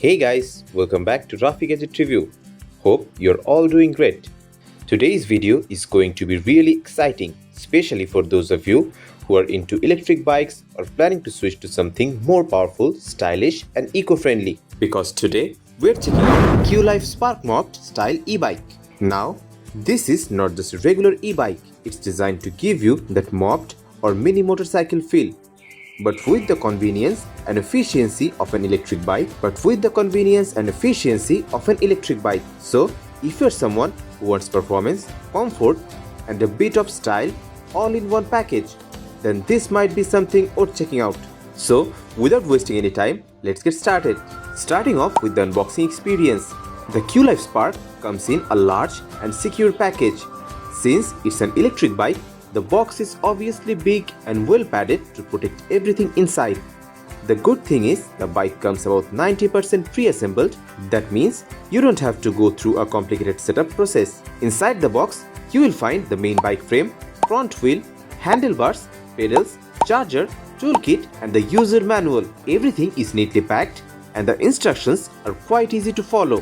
Hey guys, welcome back to Rafi Gadget Review. Hope you're all doing great. Today's video is going to be really exciting, especially for those of you who are into electric bikes or planning to switch to something more powerful, stylish and eco-friendly. Because today we're checking out Qlife Spark Mopped style e-bike. Now, this is not just a regular e-bike. It's designed to give you that mopped or mini motorcycle feel, but with the convenience and efficiency of an electric bike. So, if you're someone who wants performance, comfort, and a bit of style all in one package, then this might be something worth checking out. So, without wasting any time, let's get started. Starting off with the unboxing experience. The Qlife Spark comes in a large and secure package. Since it's an electric bike, the box is obviously big and well padded to protect everything inside. The good thing is the bike comes about 90% pre-assembled. That means you don't have to go through a complicated setup process. Inside the box, you will find the main bike frame, front wheel, handlebars, pedals, charger, toolkit and the user manual. Everything is neatly packed and the instructions are quite easy to follow.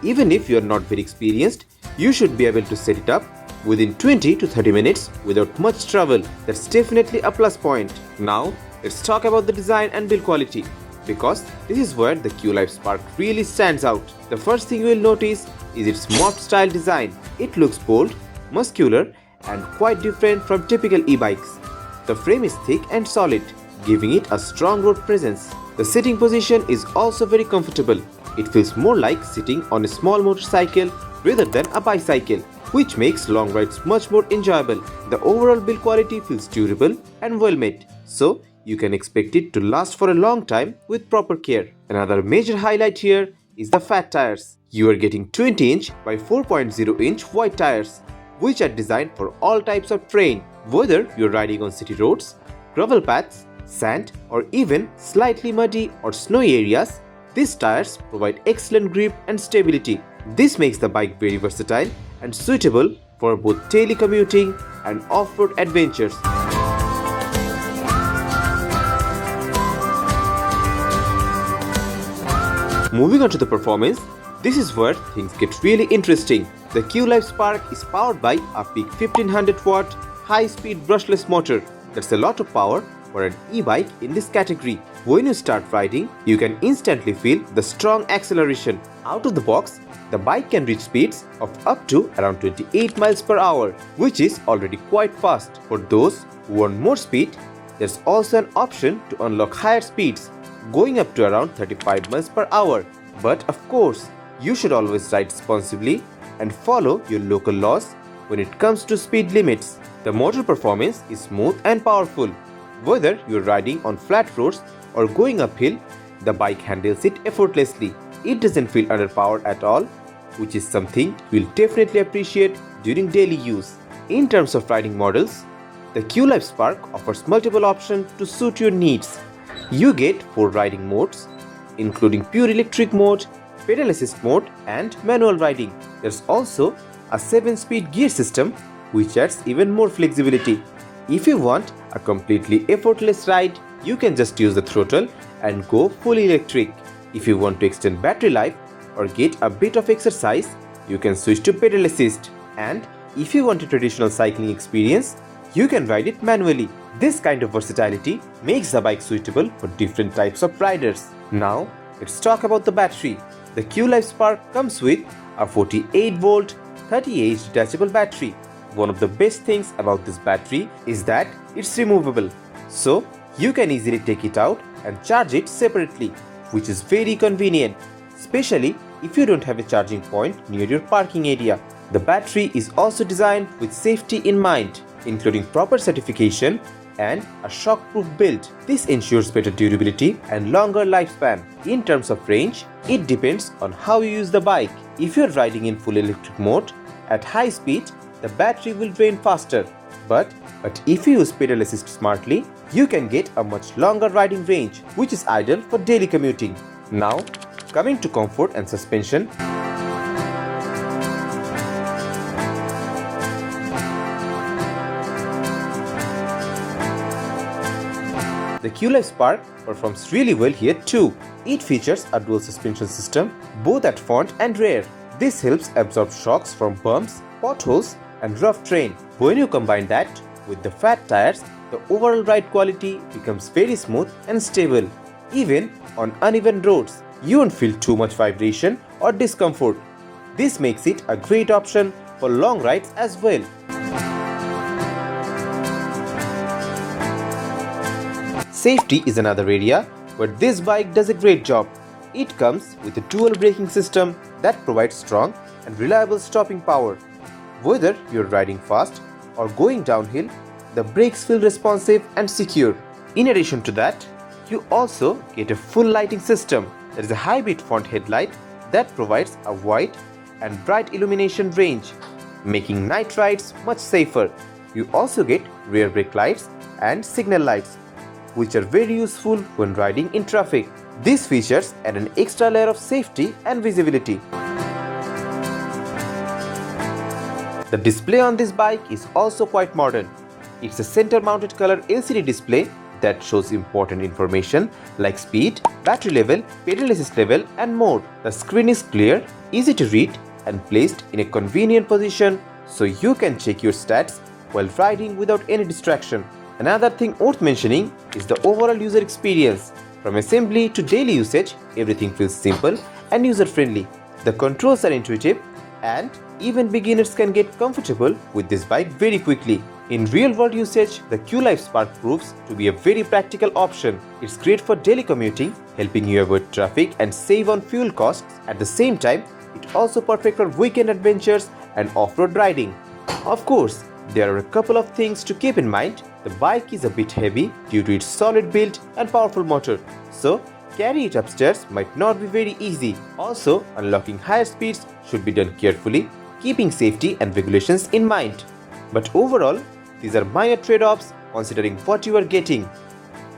Even if you are not very experienced, you should be able to set it up within 20 to 30 minutes without much trouble. That's definitely a plus point. Now, let's talk about the design and build quality, because this is where the Qlife Spark really stands out. The first thing you will notice is its mopped style design. It looks bold, muscular and quite different from typical e-bikes. The frame is thick and solid, giving it a strong road presence. The sitting position is also very comfortable. It feels more like sitting on a small motorcycle rather than a bicycle, which makes long rides much more enjoyable. The overall build quality feels durable and well made, so you can expect it to last for a long time with proper care. Another major highlight here is the fat tires. You are getting 20-inch by 4.0-inch wide tires, which are designed for all types of terrain. Whether you're riding on city roads, gravel paths, sand or even slightly muddy or snowy areas, these tires provide excellent grip and stability. This makes the bike very versatile and suitable for both daily commuting and off-road adventures. Moving on to the performance, this is where things get really interesting. The Qlife Spark is powered by a peak 1500 watt high-speed brushless motor. That's a lot of power for an e-bike in this category. When you start riding, you can instantly feel the strong acceleration. Out of the box, the bike can reach speeds of up to around 28 miles per hour, which is already quite fast. For those who want more speed, there's also an option to unlock higher speeds, going up to around 35 miles per hour. But of course, you should always ride responsibly and follow your local laws when it comes to speed limits. The motor performance is smooth and powerful. Whether you're riding on flat roads or going uphill, the bike handles it effortlessly. It doesn't feel underpowered at all, which is something you'll definitely appreciate during daily use. In terms of riding models, the Qlife Spark offers multiple options to suit your needs. You get 4 riding modes, including pure electric mode, pedal assist mode and manual riding. There's also a 7-speed gear system, which adds even more flexibility. If you want a completely effortless ride, you can just use the throttle and go fully electric. If you want to extend battery life or get a bit of exercise, you can switch to pedal assist. And if you want a traditional cycling experience, you can ride it manually. This kind of versatility makes the bike suitable for different types of riders. Now, let's talk about the battery. The Qlife Spark comes with a 48-volt 30Ah detachable battery. One of the best things about this battery is that it's removable, so you can easily take it out and charge it separately, which is very convenient, especially if you don't have a charging point near your parking area. The battery is also designed with safety in mind, including proper certification and a shockproof build. This ensures better durability and longer lifespan. In terms of range, it depends on how you use the bike. If you're riding in full electric mode at high speed, the battery will drain faster. But if you use pedal assist smartly, you can get a much longer riding range, which is ideal for daily commuting. Now, coming to comfort and suspension. The Qlife Spark performs really well here too. It features a dual suspension system, both at front and rear. This helps absorb shocks from bumps, potholes, and rough terrain. When you combine that with the fat tires, the overall ride quality becomes very smooth and stable. Even on uneven roads, you won't feel too much vibration or discomfort. This makes it a great option for long rides as well. Safety is another area where this bike does a great job. It comes with a dual braking system that provides strong and reliable stopping power. Whether you're riding fast or going downhill, the brakes feel responsive and secure. In addition to that, you also get a full lighting system. There is a high-beam front headlight that provides a wide and bright illumination range, making night rides much safer. You also get rear brake lights and signal lights, which are very useful when riding in traffic. These features add an extra layer of safety and visibility. The display on this bike is also quite modern. It's a center-mounted color LCD display that shows important information like speed, battery level, pedal assist level, and more. The screen is clear, easy to read, and placed in a convenient position so you can check your stats while riding without any distraction. Another thing worth mentioning is the overall user experience. From assembly to daily usage, everything feels simple and user-friendly. The controls are intuitive, and even beginners can get comfortable with this bike very quickly. In real-world usage, the Qlife Spark proves to be a very practical option. It's great for daily commuting, helping you avoid traffic and save on fuel costs. At the same time, it's also perfect for weekend adventures and off-road riding. Of course, there are a couple of things to keep in mind. The bike is a bit heavy due to its solid build and powerful motor, so carry it upstairs might not be very easy. Also, unlocking higher speeds should be done carefully, keeping safety and regulations in mind. But overall, these are minor trade-offs considering what you are getting.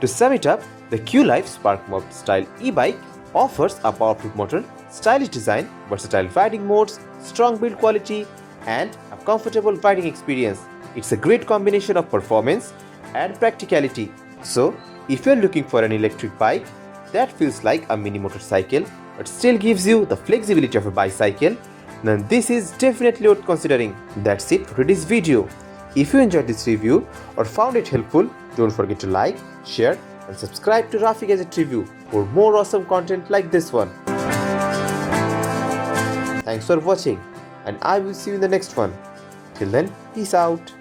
To sum it up, the Qlife Spark Mob style e-bike offers a powerful motor, stylish design, versatile riding modes, strong build quality, and a comfortable riding experience. It's a great combination of performance and practicality. So, if you're looking for an electric bike that feels like a mini motorcycle but still gives you the flexibility of a bicycle, then this is definitely worth considering. That's it for today's video. If you enjoyed this review or found it helpful, don't forget to like, share, and subscribe to Rafi Gadget Review for more awesome content like this one. Thanks for watching, and I will see you in the next one. Till then, peace out.